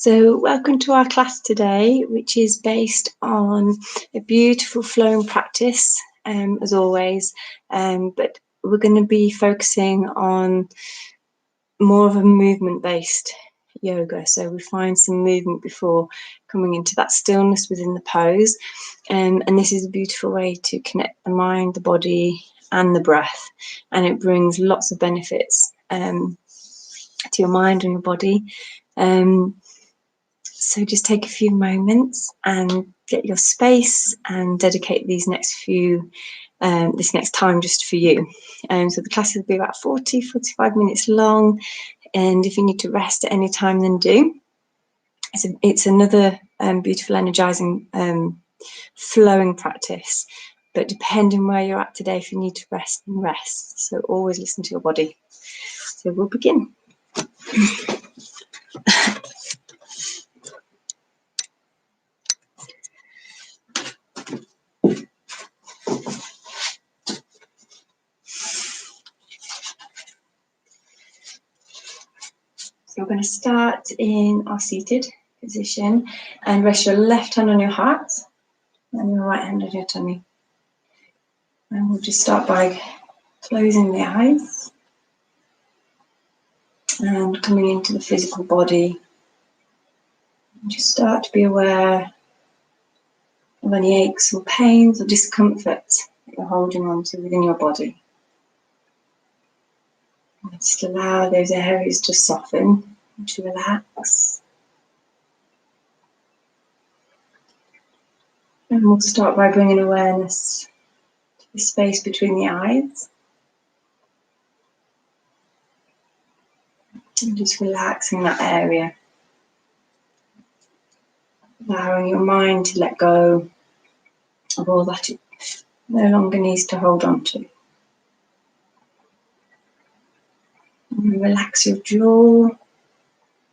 So welcome to our class today, which is based on a beautiful flowing practice, as always, but we're going to be focusing on more of a movement-based yoga. So we find some movement before coming into that stillness within the pose, and this is a beautiful way to connect the mind, the body, and the breath, and it brings lots of benefits to your mind and your body. So just take a few moments and get your space and dedicate these next this next time just for you. So the class will be about 45 minutes long, and if you need to rest at any time, then do. It's another beautiful, energizing, flowing practice, but depending where you're at today, if you need to rest, then rest. So always listen to your body. So we'll begin. So we're going to start in our seated position and rest your left hand on your heart and your right hand on your tummy. And we'll just start by closing the eyes and coming into the physical body. And just start to be aware of any aches or pains or discomfort that you're holding on to within your body. And just allow those areas to soften and to relax. And we'll start by bringing awareness to the space between the eyes. And just relaxing that area. Allowing your mind to let go of all that it no longer needs to hold on to. And relax your jaw,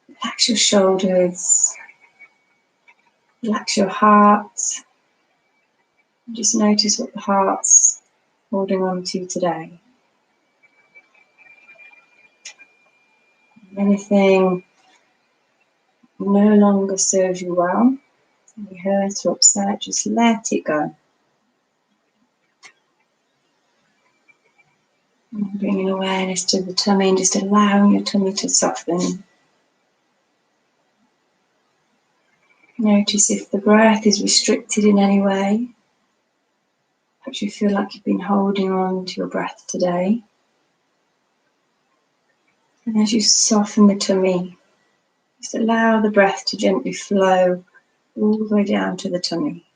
relax your shoulders, relax your heart. And just notice what the heart's holding on to today. Anything no longer serves you well, you hurt or upset, just let it go. And bringing awareness to the tummy and just allowing your tummy to soften. Notice if the breath is restricted in any way. Perhaps you feel like you've been holding on to your breath today. And as you soften the tummy, just allow the breath to gently flow all the way down to the tummy.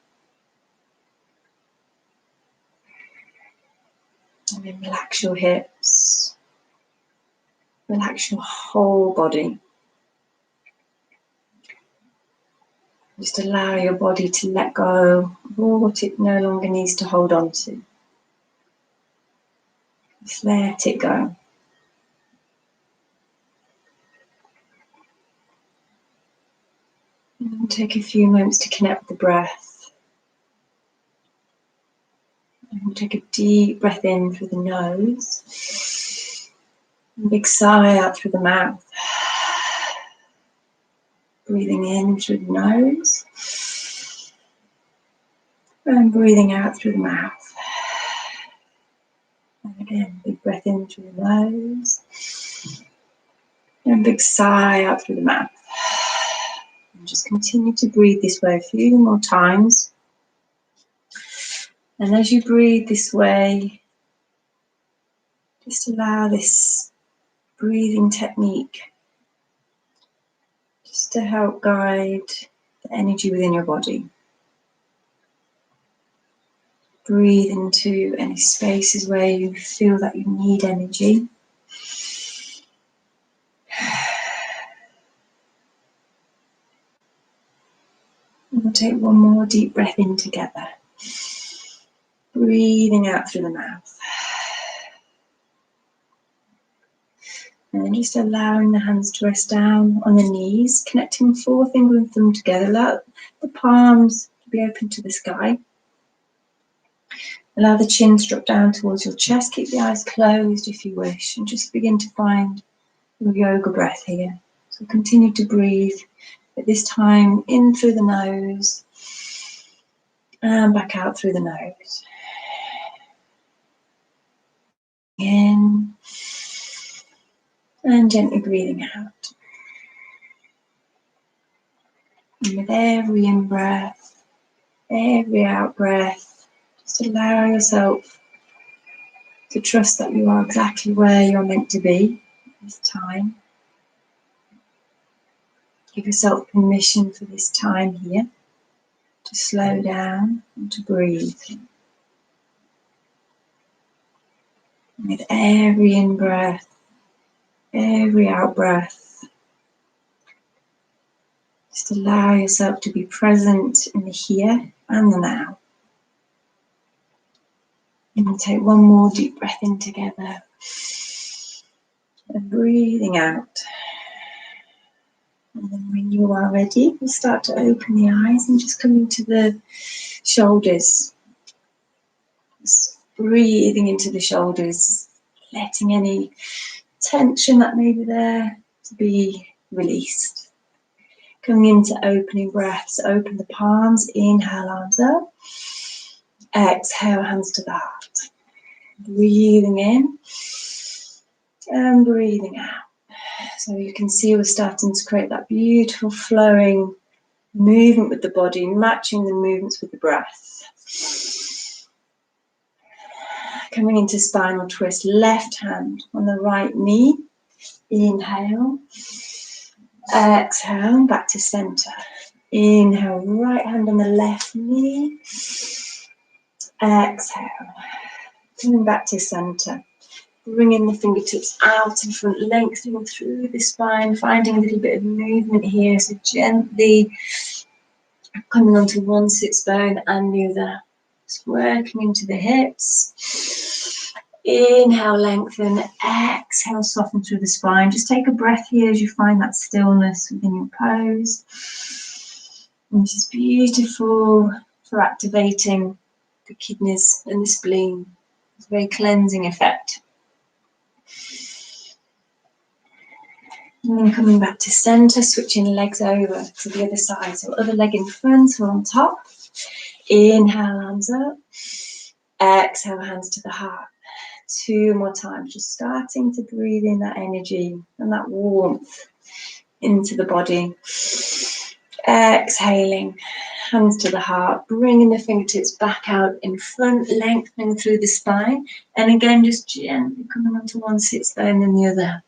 And then relax your hips. Relax your whole body. Just allow your body to let go of all what it no longer needs to hold on to. Just let it go. And take a few moments to connect with the breath. And we'll take a deep breath in through the nose. And a big sigh out through the mouth. Breathing in through the nose. And breathing out through the mouth. And again, big breath in through the nose. And a big sigh out through the mouth. And just continue to breathe this way a few more times. And as you breathe this way, just allow this breathing technique just to help guide the energy within your body. Breathe into any spaces where you feel that you need energy. And we'll take one more deep breath in together. Breathing out through the mouth. And then just allowing the hands to rest down on the knees, connecting forefinger and thumb together. Allow the palms to be open to the sky. Allow the chin to drop down towards your chest. Keep the eyes closed if you wish. And just begin to find your yoga breath here. So continue to breathe But this time in through the nose and back out through the nose. In and gently breathing out. And with every in-breath, every out-breath, just allow yourself to trust that you are exactly where you're meant to be at this time. Give yourself permission for this time here to slow down and to breathe. And with every in-breath, every out-breath, just allow yourself to be present in the here and the now. And we'll take one more deep breath in together. And breathing out. And then when you are ready, we'll start to open the eyes and just come into the shoulders. Just breathing into the shoulders, letting any tension that may be there to be released. Coming into opening breaths, open the palms, inhale, arms up. Exhale, hands to the heart. Breathing in and breathing out. So you can see we're starting to create that beautiful flowing movement with the body, matching the movements with the breath. Coming into spinal twist, left hand on the right knee. Inhale. Exhale, back to center. Inhale, right hand on the left knee. Exhale. Coming back to center. Bringing the fingertips out in front, lengthening through the spine, finding a little bit of movement here. So gently coming onto one sits bone and the other. Just working into the hips. Inhale, lengthen. Exhale, soften through the spine. Just take a breath here as you find that stillness within your pose. And this is beautiful for activating the kidneys and the spleen. It's a very cleansing effect. And then coming back to center, switching legs over to the other side. So other leg in front or on top. Inhale, arms up. Exhale, hands to the heart. 2 more times. Just starting to breathe in that energy and that warmth into the body. Exhaling, hands to the heart. Bringing the fingertips back out in front, lengthening through the spine. And again, just gently coming onto one sits bone and the other.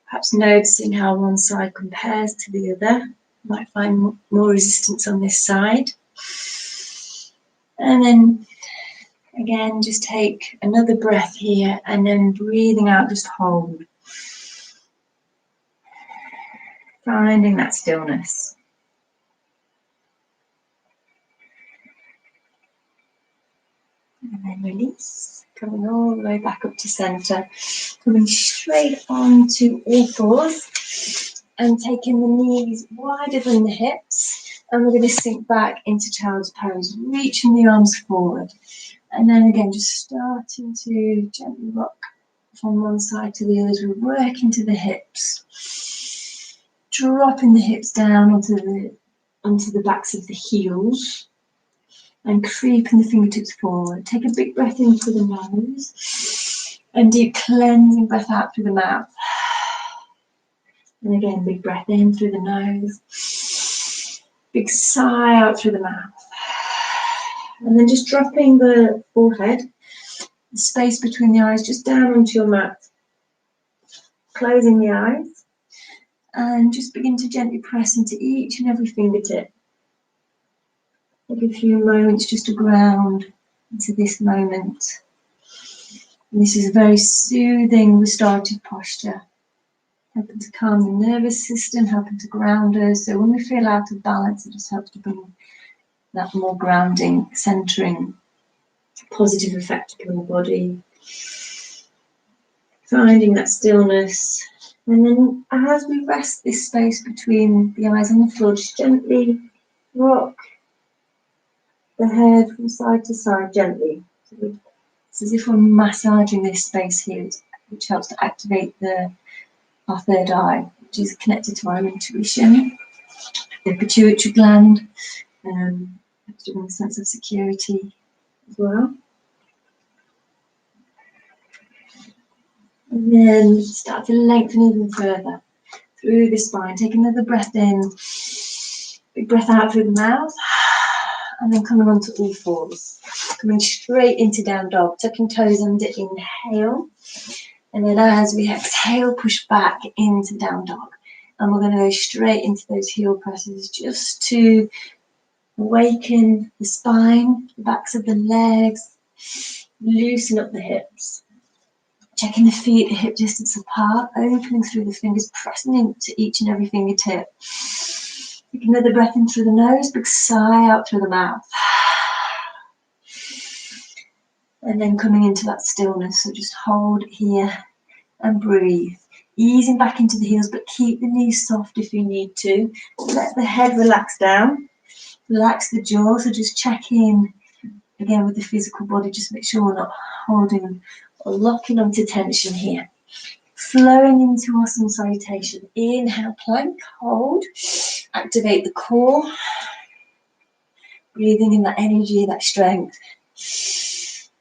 Perhaps noticing how one side compares to the other. You might find more resistance on this side. And then again, just take another breath here and then breathing out, just hold. Finding that stillness. And then release, coming all the way back up to center. Coming straight onto all fours and taking the knees wider than the hips. And we're going to sink back into child's pose, reaching the arms forward. And then again, just starting to gently rock from one side to the other as we work into the hips. Dropping the hips down onto the backs of the heels. And creeping the fingertips forward. Take a big breath in through the nose. And deep cleansing breath out through the mouth. And again, big breath in through the nose. Big sigh out through the mouth. And then just dropping the forehead, the space between the eyes, just down onto your mat. Closing the eyes. And just begin to gently press into each and every fingertip. Take a few moments just to ground into this moment. And this is a very soothing, restorative posture. Helping to calm the nervous system, helping to ground us. So when we feel out of balance, it just helps to bring that more grounding, centering, positive effect upon the body. Finding that stillness. And then as we rest this space between the eyes and the floor, just gently rock the head from side to side gently. So it's as if we're massaging this space here, which helps to activate our third eye. which is connected to our intuition, the pituitary gland, giving a sense of security as well. And then start to lengthen even further through the spine. Take another breath in, big breath out through the mouth, and then coming onto all fours. Coming straight into down dog, tucking toes under, inhale. And then as we exhale, push back into down dog. And we're going to go straight into those heel presses just to awaken the spine, the backs of the legs, loosen up the hips. Checking the feet, the hip distance apart, opening through the fingers, pressing into each and every fingertip. Take another breath in through the nose, big sigh out through the mouth. And then coming into that stillness, so just hold here and breathe. Easing back into the heels, but keep the knees soft if you need to. Let the head relax down. Relax the jaw, so just check in again with the physical body. Just make sure we're not holding or locking onto tension here. Flowing into awesome salutation. Inhale, plank, hold. Activate the core. Breathing in that energy, that strength.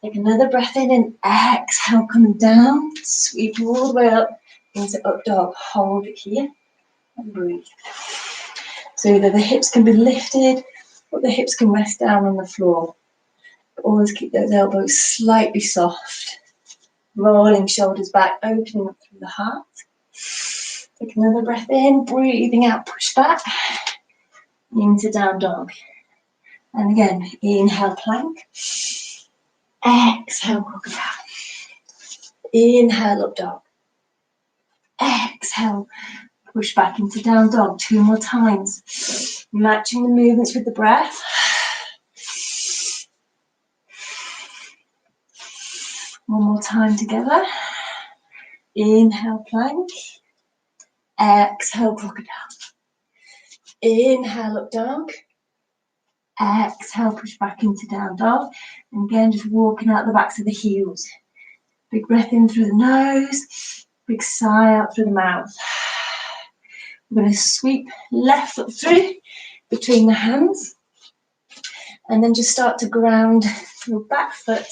Take another breath in and exhale, coming down. Sweep all the way up into up dog. Hold it here and breathe. So either the hips can be lifted or the hips can rest down on the floor. But always keep those elbows slightly soft. Rolling shoulders back, opening up through the heart. Take another breath in, breathing out, push back into down dog. And again, inhale, plank. Exhale, crocodile. Inhale, up dog. Exhale, push back into down dog. 2 more times. Matching the movements with the breath. One more time together. Inhale, plank. Exhale, crocodile. Inhale, up dog. Exhale, push back into down dog. And again, just walking out the backs of the heels. Big breath in through the nose. Big sigh out through the mouth. We're going to sweep left foot through between the hands. And then just start to ground your back foot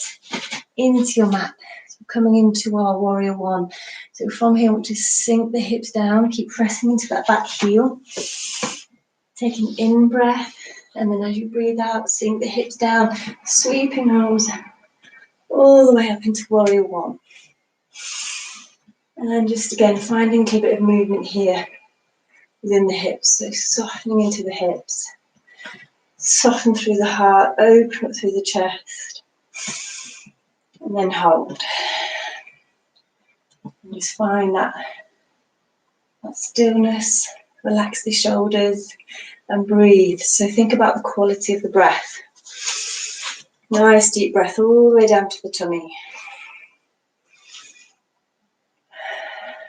into your mat. So coming into our warrior one. So from here, we'll just sink the hips down. Keep pressing into that back heel. Take an in breath. And then as you breathe out, sink the hips down. Sweeping arms all the way up into warrior one. And then just again, finding a bit of movement here within the hips. So softening into the hips. Soften through the heart, open up through the chest. And then hold. And just find that stillness. Relax the shoulders and breathe. So think about the quality of the breath. Nice deep breath all the way down to the tummy.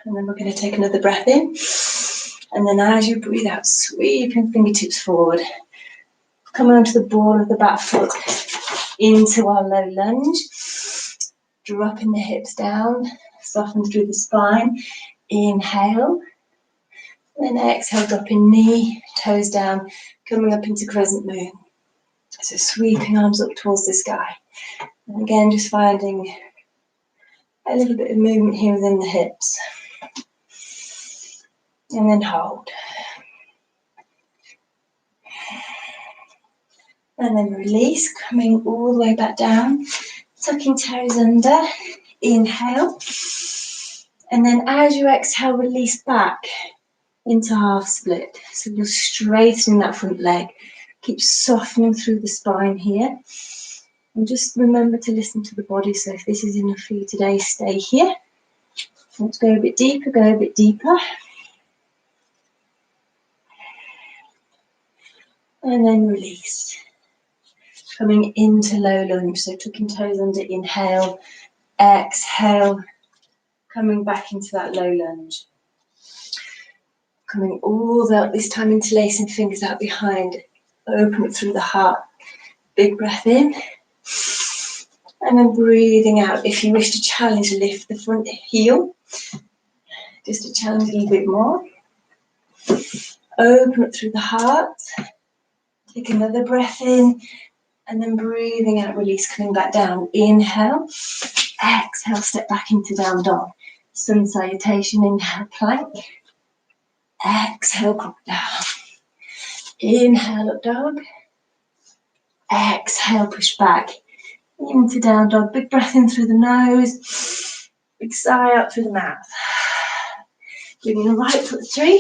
And then we're going to take another breath in. And then as you breathe out, sweeping fingertips forward. Coming onto the ball of the back foot into our low lunge. Dropping the hips down. Soften through the spine. Inhale. And then exhale, dropping knee, toes down. Coming up into crescent moon. So sweeping arms up towards the sky. And again, just finding a little bit of movement here within the hips. And then hold. And then release, coming all the way back down. Tucking toes under. Inhale. And then as you exhale, release back into half split. So you're straightening that front leg. Keep softening through the spine here. And just remember to listen to the body. So if this is enough for you today, stay here. Let's go a bit deeper, go a bit deeper. And then release. Coming into low lunge. So tucking toes under, inhale, exhale. Coming back into that low lunge. Coming all the way up, this time interlacing fingers out behind. Open it through the heart. Big breath in. And then breathing out. If you wish to challenge, lift the front heel. Just to challenge a little bit more. Open up through the heart. Take another breath in, and then breathing out, release, coming back down. Inhale. Exhale, step back into down dog. Sun salutation, inhale, plank. Exhale, crocodile. Inhale, up dog. Exhale, push back into down dog. Big breath in through the nose. Big sigh out through the mouth. Bringing the right foot through.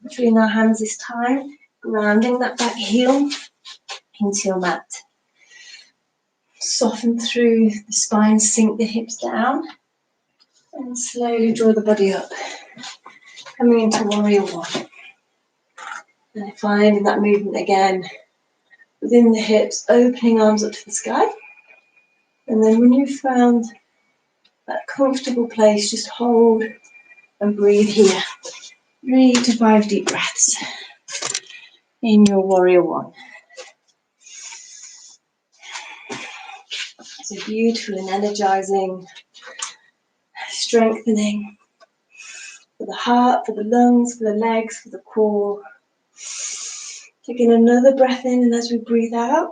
Between our hands this time. Grounding that back heel into your mat. Soften through the spine, sink the hips down. And slowly draw the body up. Coming into warrior one. And finding that movement again. Within the hips, opening arms up to the sky. And then when you've found that comfortable place, just hold and breathe here. 3 to 5 deep breaths in your warrior one. So beautiful and energizing, strengthening for the heart, for the lungs, for the legs, for the core. Taking another breath in, and as we breathe out,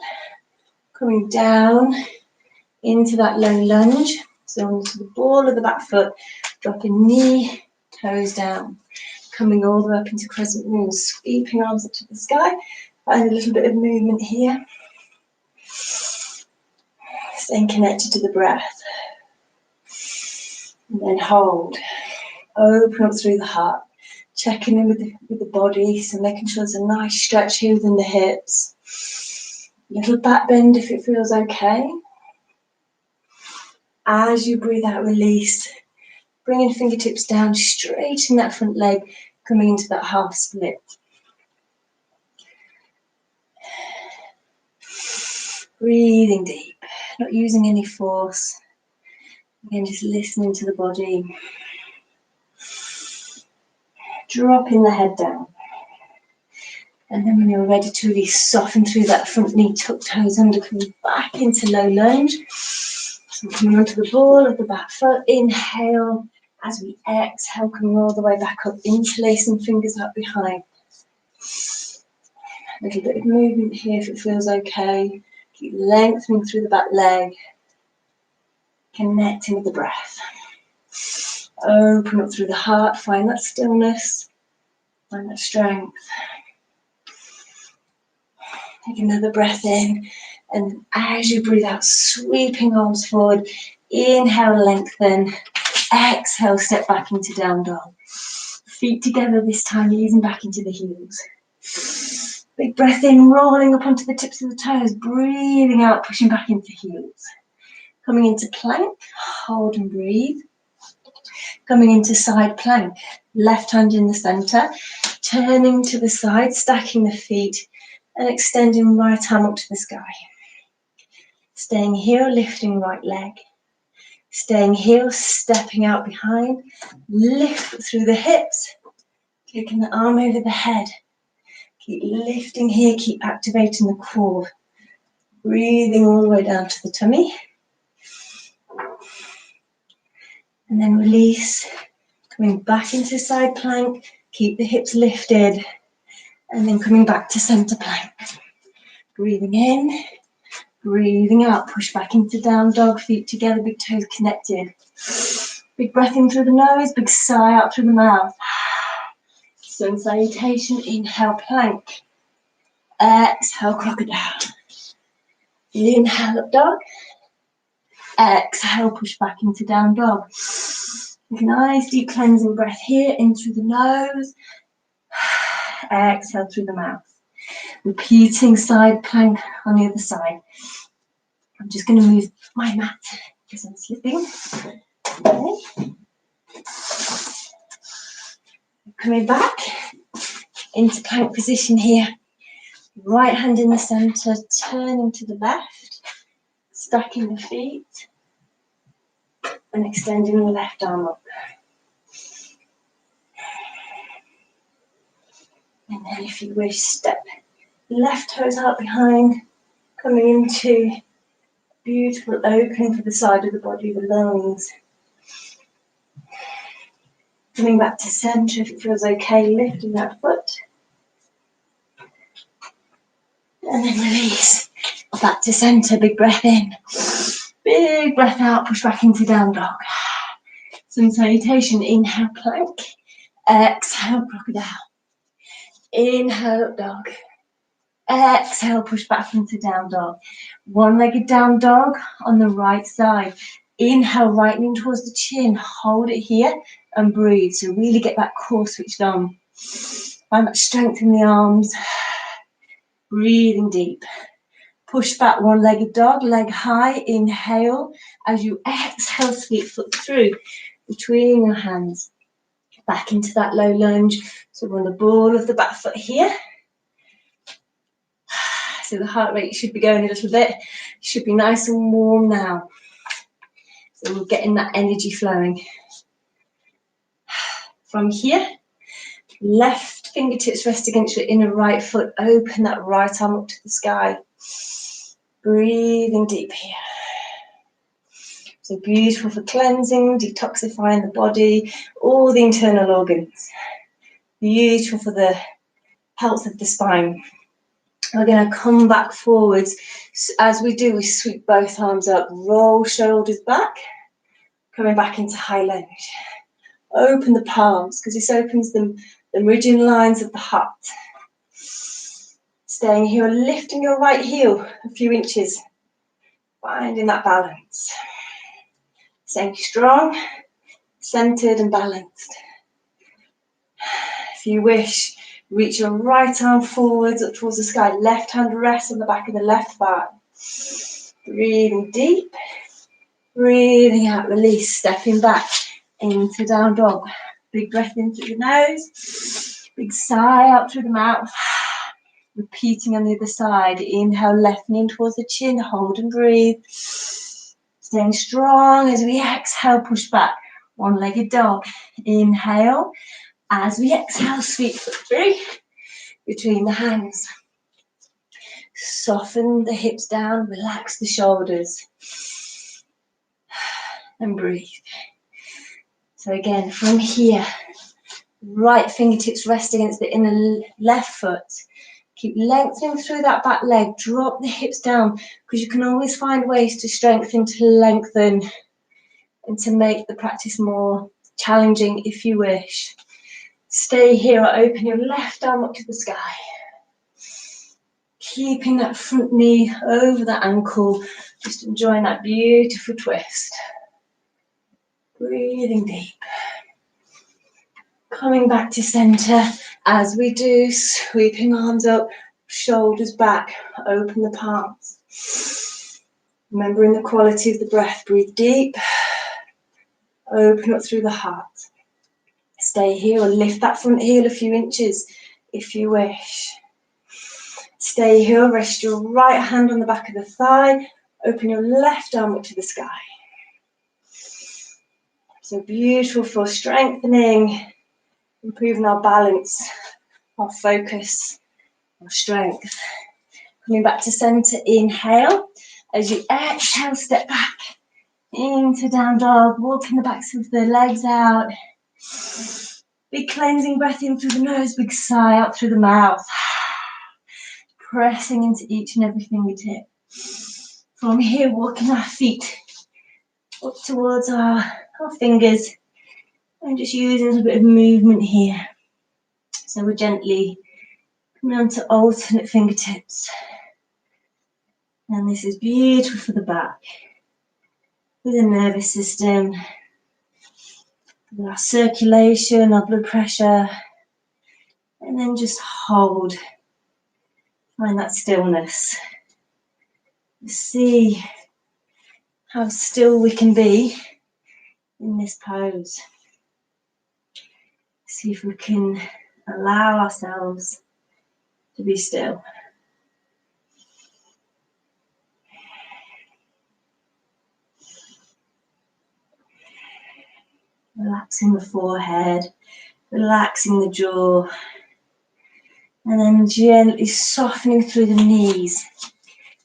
coming down into that low lunge. So onto the ball of the back foot, dropping knee, toes down. Coming all the way up into crescent moon, sweeping arms up to the sky. Find a little bit of movement here. Staying connected to the breath. And then hold. Open up through the heart. Checking in with the body, so making sure there's a nice stretch here within the hips. Little back bend if it feels okay. As you breathe out, release. Bringing fingertips down, straighten that front leg, coming into that half split. Breathing deep, not using any force. Again, just listening to the body. Dropping the head down. And then when you're ready to release, soften through that front knee, tuck toes under, coming back into low lunge. So coming onto the ball of the back foot, inhale. As we exhale, coming all the way back up, interlacing fingers up behind. A little bit of movement here if it feels okay. Keep lengthening through the back leg. Connecting with the breath. Open up through the heart, find that stillness, find that strength. Take another breath in, and as you breathe out, sweeping arms forward. Inhale, lengthen. Exhale, step back into down dog. Feet together this time, easing back into the heels. Big breath in, rolling up onto the tips of the toes, breathing out, pushing back into heels. Coming into plank, hold and breathe. Coming into side plank, left hand in the center, turning to the side, stacking the feet, and extending right arm up to the sky. Staying here, lifting right leg. Staying here, stepping out behind, lift through the hips, taking the arm over the head. Keep lifting here, keep activating the core. Breathing all the way down to the tummy. And then release, coming back into side plank, keep the hips lifted, and then coming back to center plank. Breathing in, breathing out, push back into down dog, feet together, big toes connected. Big breath in through the nose, big sigh out through the mouth. Sun salutation, inhale plank. Exhale crocodile. Inhale up dog. Exhale, push back into down dog. Take a nice deep cleansing breath here, in through the nose. Exhale through the mouth. Repeating side plank on the other side. I'm just going to move my mat because I'm slipping. Okay. Coming back into plank position here. Right hand in the center, turning to the left, stacking the feet, and extending the left arm up. And then if you wish, step left toes out behind, coming into beautiful opening for the side of the body, the lungs. Coming back to centre if it feels okay, lifting that foot. And then release. Back to centre, big breath in. Big breath out, push back into down dog. Sun salutation, inhale, plank. Exhale, crocodile. Inhale, up dog. Exhale, push back into down dog. One-legged down dog on the right side. Inhale, right knee towards the chin. Hold it here and breathe. So really get that core switched on. Find that strength in the arms. Breathing deep. Push back, one-legged dog, leg high. Inhale. As you exhale, sweep foot through between your hands. Back into that low lunge. So we're on the ball of the back foot here. So the heart rate should be going a little bit. Should be nice and warm now. So we're getting that energy flowing. From here, left fingertips rest against your inner right foot. Open that right arm up to the sky. Breathing deep here. So beautiful for cleansing, detoxifying the body, all the internal organs. Beautiful for the health of the spine. We're going to come back forwards. As we do, we sweep both arms up, roll shoulders back, coming back into high lunge. Open the palms, because this opens the meridian lines of the heart. Staying here, lifting your right heel a few inches, finding that balance. Staying strong, centered and balanced. If you wish, reach your right arm forwards up towards the sky. Left hand rests on the back of the left thigh. Breathing deep. Breathing out, release. Stepping back into down dog. Big breath in through the nose. Big sigh out through the mouth. Repeating on the other side. Inhale, left knee towards the chin. Hold and breathe. Staying strong as we exhale, push back. One-legged dog. Inhale. As we exhale, sweep foot through between the hands. Soften the hips down, relax the shoulders. And breathe. So again, from here, right fingertips rest against the inner left foot. Keep lengthening through that back leg. Drop the hips down, because you can always find ways to strengthen, to lengthen, and to make the practice more challenging if you wish. Stay here or open your left arm up to the sky. Keeping that front knee over the ankle, just enjoying that beautiful twist. Breathing deep. Coming back to center as we do, sweeping arms up, shoulders back, open the palms. Remembering the quality of the breath, breathe deep, open up through the heart. Stay here or lift that front heel a few inches if you wish. Stay here, rest your right hand on the back of the thigh, open your left arm up to the sky. So beautiful for strengthening, improving our balance, our focus, our strength. Coming back to center, inhale. As you exhale, step back into down dog, walking the backs of the legs out. Big cleansing breath in through the nose, big sigh out through the mouth. Pressing into each and every fingertip. From here, walking our feet up towards our fingers and just using a bit of movement here. So we're gently coming onto alternate fingertips. And this is beautiful for the back, for the nervous system, for our circulation, our blood pressure. And then just hold. Find that stillness. See how still we can be in this pose. See if we can allow ourselves to be still. Relaxing the forehead, relaxing the jaw, and then gently softening through the knees.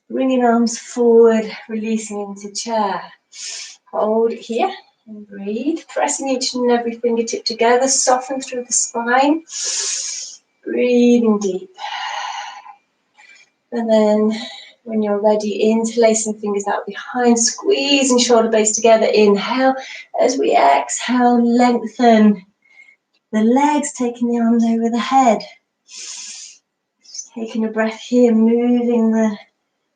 Bringing arms forward, releasing into chair. Hold it here. And breathe, pressing each and every fingertip together, soften through the spine. Breathing deep. And then when you're ready, interlacing fingers out behind, squeezing shoulder blades together. Inhale. As we exhale, lengthen the legs, taking the arms over the head. Just taking a breath here, moving the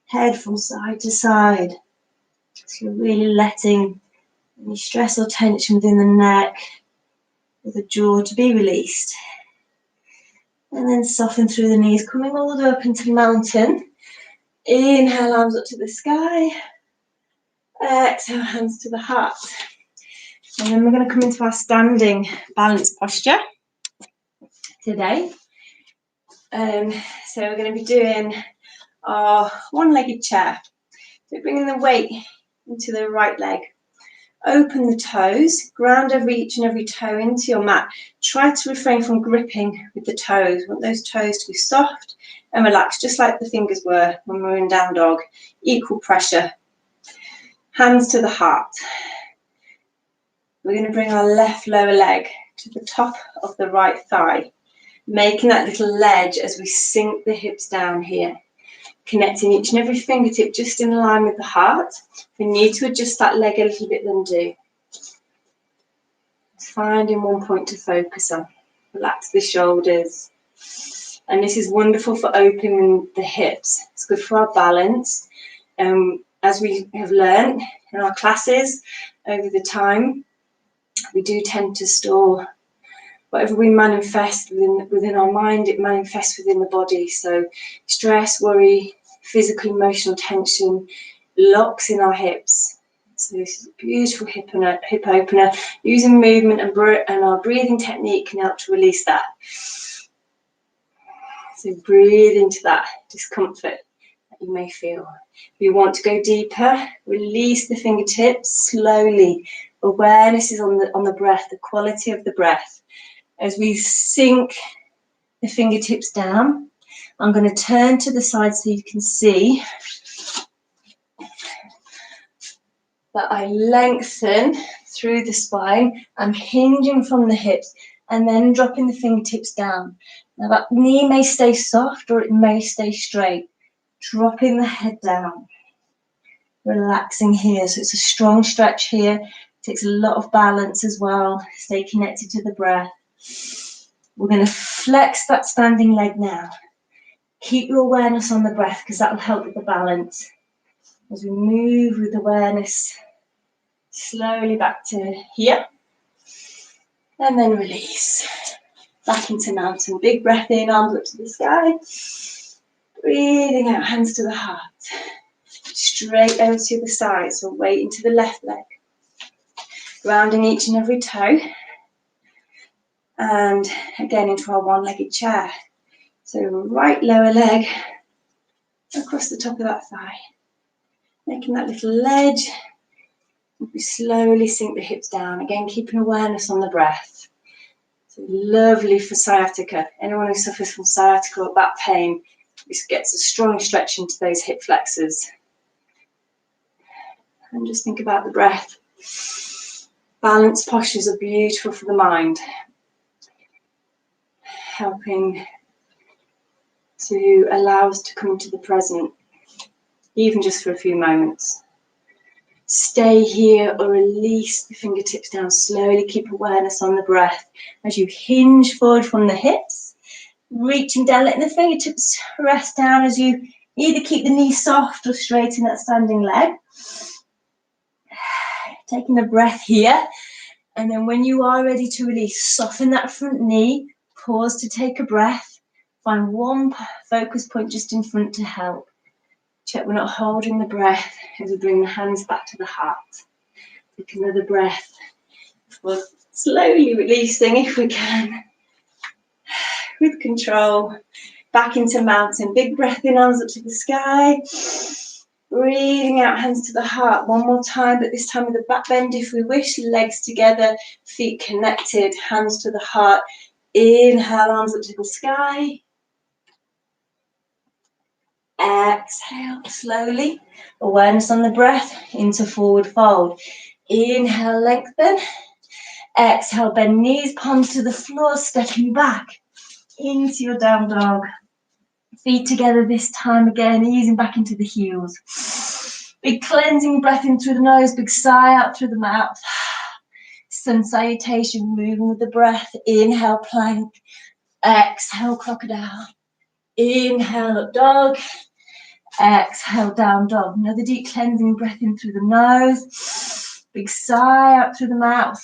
head from side to side. So you're really letting any stress or tension within the neck or the jaw to be released. And then soften through the knees, coming all the way up into mountain. Inhale, arms up to the sky. Exhale, hands to the heart. And then we're going to come into our standing balance posture today. So we're going to be doing our one-legged chair. So bringing the weight into the right leg. Open the toes, ground each and every toe into your mat. Try to refrain from gripping with the toes. Want those toes to be soft and relaxed, just like the fingers were when we were in down dog. Equal pressure. Hands to the heart. We're going to bring our left lower leg to the top of the right thigh, making that little ledge as we sink the hips down here. Connecting each and every fingertip just in line with the heart. If we need to adjust that leg a little bit, then do. Finding one point to focus on. Relax the shoulders. And this is wonderful for opening the hips. It's good for our balance. As we have learned in our classes over the time, we do tend to store whatever we manifest within our mind, it manifests within the body. So stress, worry, physical, emotional tension locks in our hips. So this is a beautiful hip opener. Using movement and our breathing technique can help to release that. So breathe into that discomfort that you may feel. If you want to go deeper, release the fingertips slowly. Awareness is on the breath, the quality of the breath. As we sink the fingertips down, I'm going to turn to the side so you can see that I lengthen through the spine. I'm hinging from the hips and then dropping the fingertips down. Now that knee may stay soft or it may stay straight. Dropping the head down. Relaxing here. So it's a strong stretch here. It takes a lot of balance as well. Stay connected to the breath. We're going to flex that standing leg now. Keep your awareness on the breath because that will help with the balance. As we move with awareness slowly back to here. And then release. Back into mountain. Big breath in, arms up to the sky. Breathing out, hands to the heart. Straight over to the side. So weight into the left leg. Grounding each and every toe. And again into our one-legged chair. So right lower leg across the top of that thigh. Making that little ledge. We slowly sink the hips down. Again, keeping awareness on the breath. So lovely for sciatica. Anyone who suffers from sciatica or back pain, this gets a strong stretch into those hip flexors. And just think about the breath. Balanced postures are beautiful for the mind. Helping to allow us to come to the present, even just for a few moments. Stay here or release the fingertips down slowly. Keep awareness on the breath as you hinge forward from the hips. Reaching down, letting the fingertips rest down as you either keep the knee soft or straight in that standing leg. Taking a breath here. And then when you are ready to release, soften that front knee. Pause to take a breath. Find one focus point just in front to help. Check we're not holding the breath as we bring the hands back to the heart. Take another breath. We're slowly releasing if we can. With control. Back into mountain. Big breath in, arms up to the sky. Breathing out, hands to the heart. One more time, but this time with a back bend if we wish. Legs together, feet connected, hands to the heart. Inhale, arms up to the sky. Exhale slowly. Awareness on the breath into forward fold. Inhale, lengthen. Exhale, bend knees, palms to the floor, stepping back into your down dog. Feet together this time again, easing back into the heels. Big cleansing breath in through the nose, big sigh out through the mouth. Sun salutation, moving with the breath. Inhale, plank. Exhale, crocodile. Inhale, up dog. Exhale, down dog. Another deep cleansing breath in through the nose. Big sigh out through the mouth.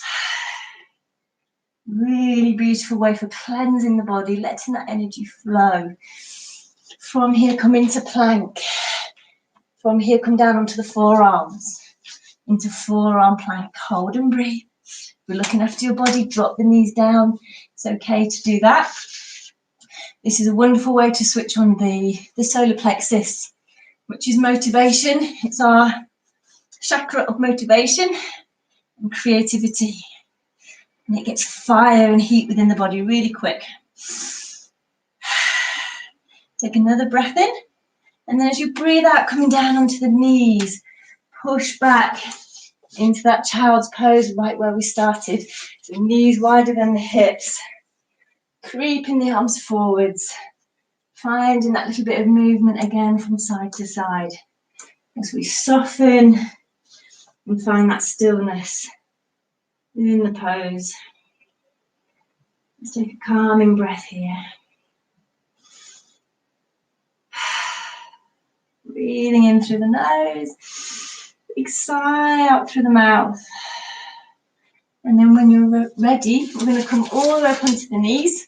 Really beautiful way for cleansing the body, letting that energy flow. From here, come into plank. From here, come down onto the forearms. Into forearm plank. Hold and breathe. We're looking after your body. Drop the knees down. It's okay to do that. This is a wonderful way to switch on the solar plexus, which is motivation. It's our chakra of motivation and creativity. And it gets fire and heat within the body really quick. Take another breath in. And then as you breathe out, coming down onto the knees, push back into that child's pose right where we started. So knees wider than the hips. Creeping the arms forwards. Finding that little bit of movement again from side to side. As we soften and find that stillness within the pose. Let's take a calming breath here. Breathing in through the nose. Big sigh out through the mouth. And then when you're ready, we're going to come all the way up onto the knees.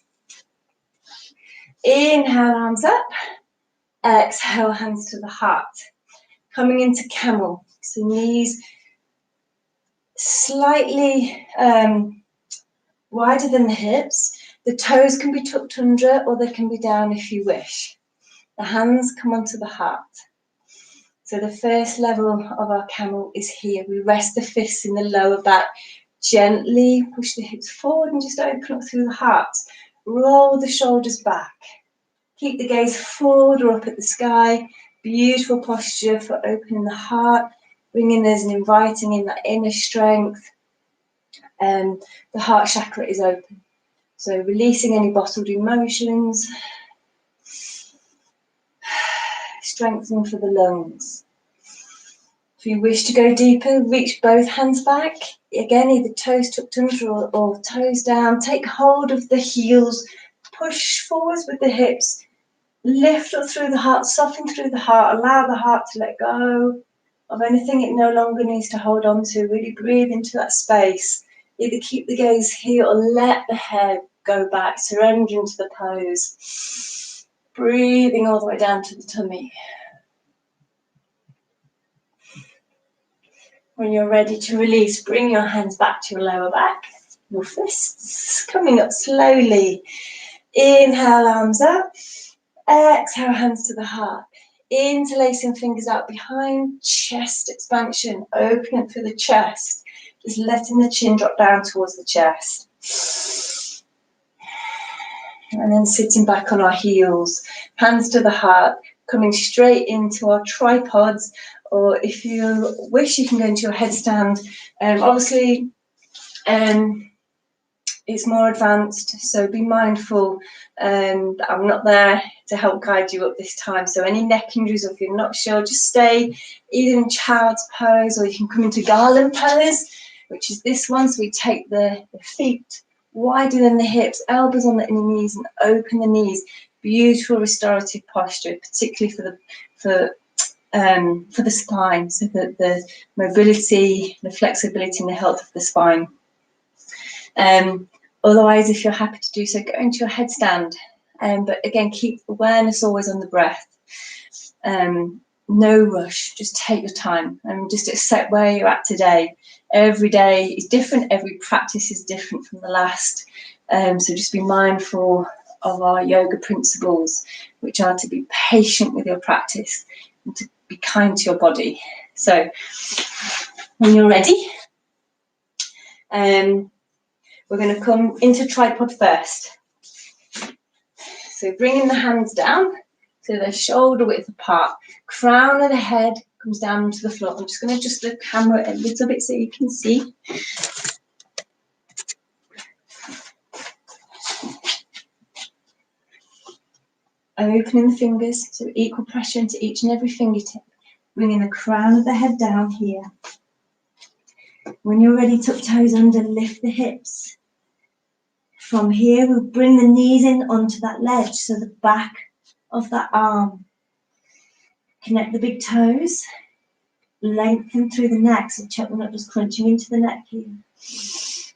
Inhale, arms up. Exhale, hands to the heart. Coming into camel. So knees slightly wider than the hips. The toes can be tucked under or they can be down if you wish. The hands come onto the heart. So the first level of our camel is here. We rest the fists in the lower back. Gently push the hips forward and just open up through the heart. Roll the shoulders back. Keep the gaze forward or up at the sky. Beautiful posture for opening the heart, bringing us and inviting in that inner strength. The heart chakra is open. So releasing any bottled emotions. Strengthening for the lungs. If you wish to go deeper, reach both hands back. Again, either toes tucked under or toes down. Take hold of the heels. Push forwards with the hips. Lift up through the heart. Soften through the heart. Allow the heart to let go of anything it no longer needs to hold on to. Really breathe into that space. Either keep the gaze here or let the head go back. Surrender into the pose. Breathing all the way down to the tummy. When you're ready to release, bring your hands back to your lower back. Your fists coming up slowly. Inhale, arms up. Exhale, hands to the heart. Interlacing fingers out behind. Chest expansion. Open up through the chest. Just letting the chin drop down towards the chest. And then sitting back on our heels. Hands to the heart. Coming straight into our tripods. Or if you wish, you can go into your headstand. Obviously, it's more advanced, so be mindful that I'm not there to help guide you up this time. So any neck injuries, or if you're not sure, just stay either in child's pose or you can come into garland pose, which is this one. So we take the feet wider than the hips, elbows on the inner knees, and open the knees. Beautiful restorative posture, particularly for the spine, so that the mobility, the flexibility and the health of the spine. Otherwise, if you're happy to do so, go into your headstand. But again, keep awareness always on the breath. No rush, just take your time and just accept where you're at today. Every day is different, every practice is different from the last. So just be mindful of our yoga principles, which are to be patient with your practice and to be kind to your body. So when you're ready, we're going to come into tripod first. So bringing the hands down so they're shoulder width apart. Crown of the head comes down to the floor. I'm just going to adjust the camera a little bit so you can see. Opening the fingers, so equal pressure into each and every fingertip. Bringing the crown of the head down here. When you're ready, tuck toes under, lift the hips. From here, we'll bring the knees in onto that ledge, so the back of that arm. Connect the big toes. Lengthen through the neck, so check we're not just crunching into the neck here.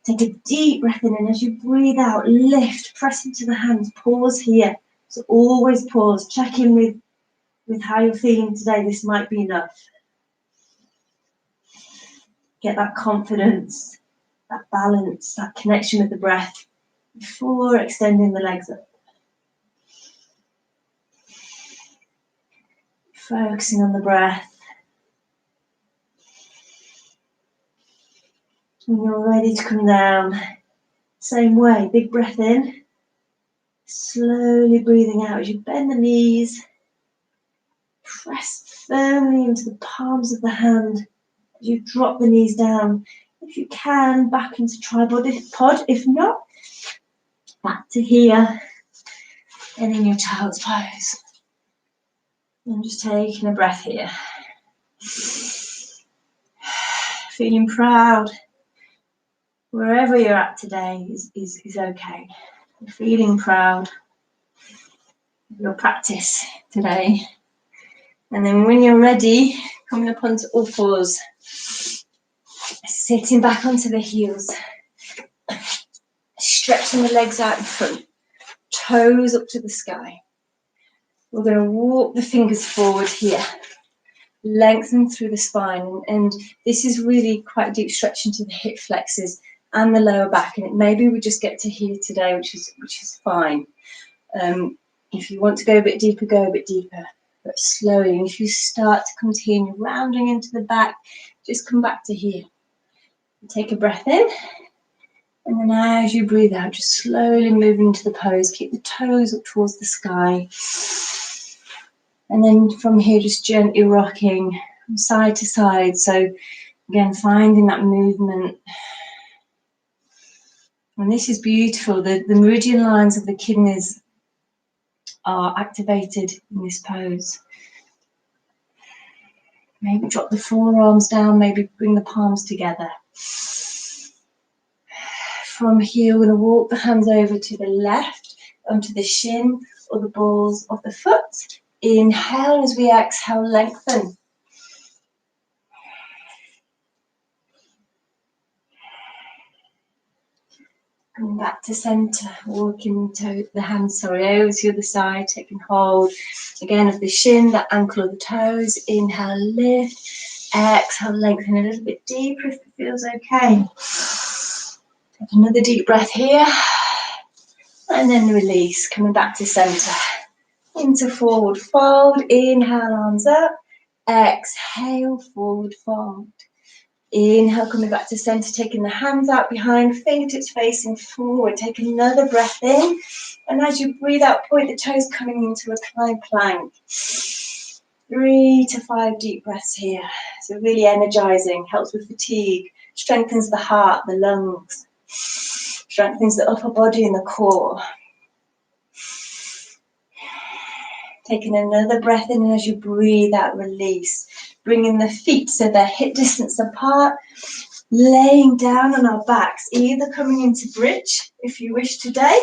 Take a deep breath in, and as you breathe out, lift, press into the hands, pause here. So always pause, check in with how you're feeling today. This might be enough. Get that confidence, that balance, that connection with the breath before extending the legs up. Focusing on the breath. When you're ready to come down, same way, big breath in. Slowly breathing out as you bend the knees. Press firmly into the palms of the hand as you drop the knees down. If you can, back into tripod. If not, back to here and in your child's pose. I'm just taking a breath here. Feeling proud. Wherever you're at today is okay. Feeling proud of your practice today. And then when you're ready, coming up onto all fours, sitting back onto the heels, stretching the legs out in front, toes up to the sky. We're going to walk the fingers forward here, lengthen through the spine, and this is really quite a deep stretch into the hip flexors and the lower back, and maybe we just get to here today, which is fine. If you want to go a bit deeper, go a bit deeper, but slowly. And if you start to come to here and you're rounding into the back, just come back to here. Take a breath in, and then as you breathe out, just slowly move into the pose. Keep the toes up towards the sky. And then from here, just gently rocking from side to side. So again, finding that movement. And this is beautiful. The meridian lines of the kidneys are activated in this pose. Maybe drop the forearms down, maybe bring the palms together. From here, we're going to walk the hands over to the left, onto the shin or the balls of the foot. Inhale as we exhale, lengthen. Coming back to center, walking the hands, over to the other side, taking hold again of the shin, the ankle of the toes. Inhale, lift. Exhale, lengthen a little bit deeper if it feels okay. Take another deep breath here. And then release, coming back to center. Into forward fold. Inhale, arms up. Exhale, forward fold. Inhale, coming back to center, taking the hands out behind, fingertips facing forward. Take another breath in. And as you breathe out, point the toes coming into recline plank. 3 to 5 deep breaths here. So really energizing, helps with fatigue, strengthens the heart, the lungs, strengthens the upper body and the core. Taking another breath in, and as you breathe out, release. Bringing the feet so they're hip distance apart, laying down on our backs, either coming into bridge if you wish today,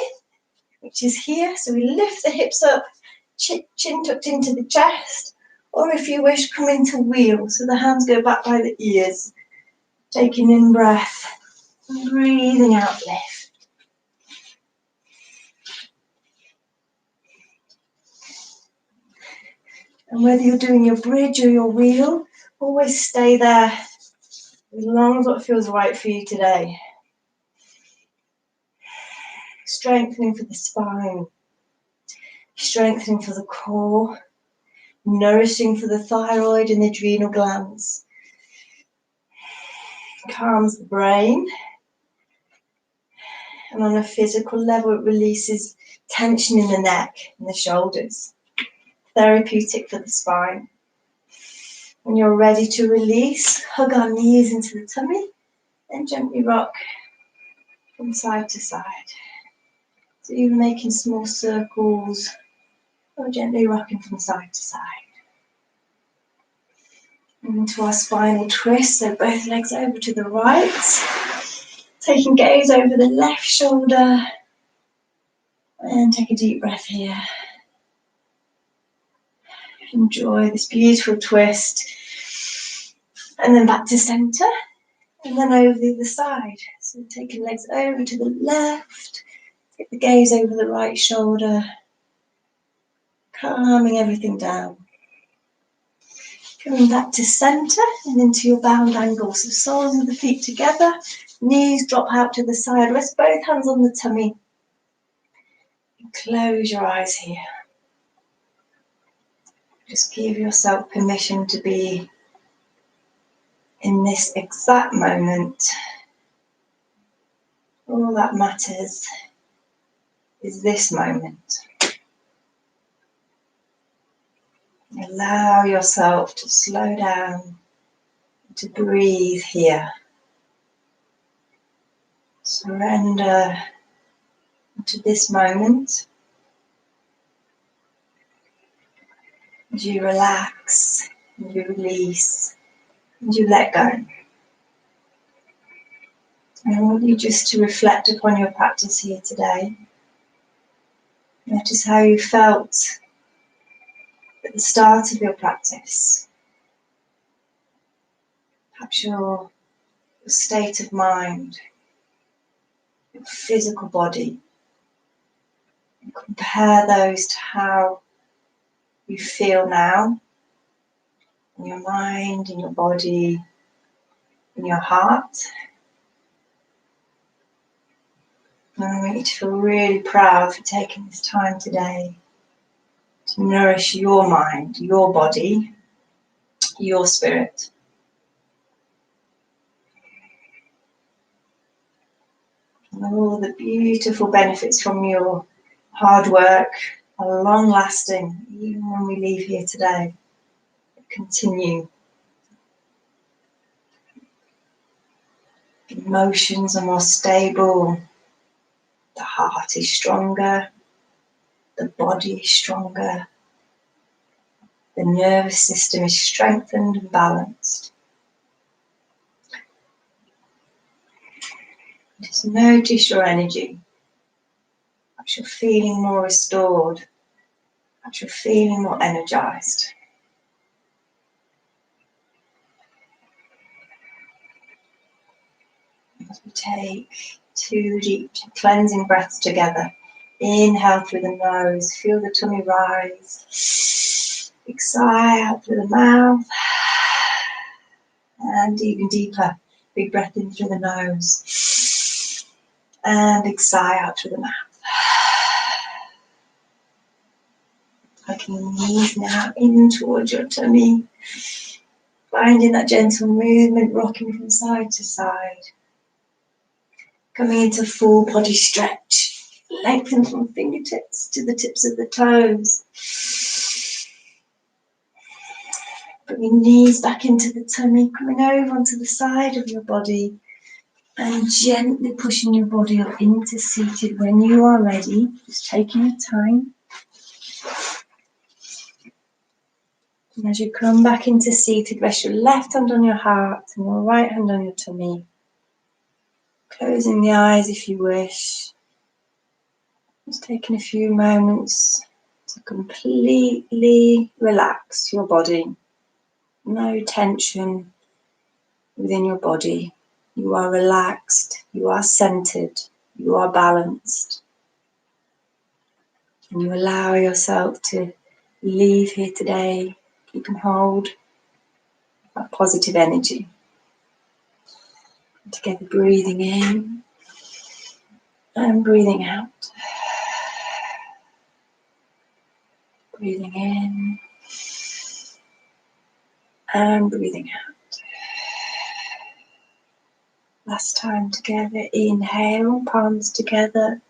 which is here. So we lift the hips up, chin tucked into the chest, or if you wish, come into wheel. So the hands go back by the ears. Taking in breath, breathing out, lift. And whether you're doing your bridge or your wheel, always stay there as long as what feels right for you today. Strengthening for the spine, strengthening for the core, nourishing for the thyroid and the adrenal glands. Calms the brain. And on a physical level, it releases tension in the neck and the shoulders. Therapeutic for the spine. When you're ready to release, hug our knees into the tummy and gently rock from side to side. So even making small circles or gently rocking from side to side. And into our spinal twist, so both legs over to the right. Taking gaze over the left shoulder. And take a deep breath here. Enjoy this beautiful twist. And then back to center. And then over the other side. So taking legs over to the left. Take the gaze over the right shoulder. Calming everything down. Coming back to center and into your bound angle. So soles of the feet together. Knees drop out to the side. Rest both hands on the tummy. And close your eyes here. Just give yourself permission to be in this exact moment. All that matters is this moment. Allow yourself to slow down, to breathe here. Surrender to this moment as you relax, and you release, and you let go. And I want you just to reflect upon your practice here today. Notice how you felt at the start of your practice. Perhaps your state of mind, your physical body. And compare those to how you feel now in your mind, in your body, in your heart. And I want you to feel really proud for taking this time today to nourish your mind, your body, your spirit. And all the beautiful benefits from your hard work are long lasting, even when we leave here today. Continue. Emotions are more stable. The heart is stronger. The body is stronger. The nervous system is strengthened and balanced. Just notice your energy. Perhaps you're feeling more restored. Perhaps you're feeling more energized. As we take 2 deep cleansing breaths together. Inhale through the nose. Feel the tummy rise. Big sigh out through the mouth. And even deeper. Big breath in through the nose. And big sigh out through the mouth. Taking your knees now in towards your tummy. Finding that gentle movement, rocking from side to side. Coming into full body stretch. Lengthen from fingertips to the tips of the toes. Bringing knees back into the tummy, coming over onto the side of your body. And gently pushing your body up into seated when you are ready. Just taking your time. And as you come back into seated, rest your left hand on your heart and your right hand on your tummy. Closing the eyes if you wish. Just taking a few moments to completely relax your body. No tension within your body. You are relaxed, you are centered, you are balanced. And you allow yourself to leave here today. You can hold that positive energy. Together, breathing in and breathing out. Breathing in and breathing out. Last time together, inhale, palms together.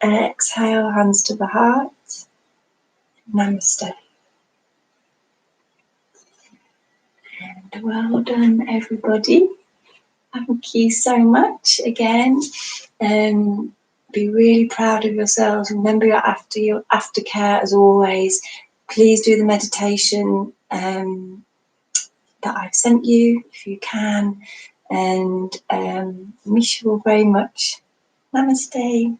Exhale, hands to the heart. Namaste. Well done, everybody. Thank you so much again. Be really proud of yourselves. Remember your aftercare as always. Please do the meditation that I've sent you if you can. And miss you all very much. Namaste.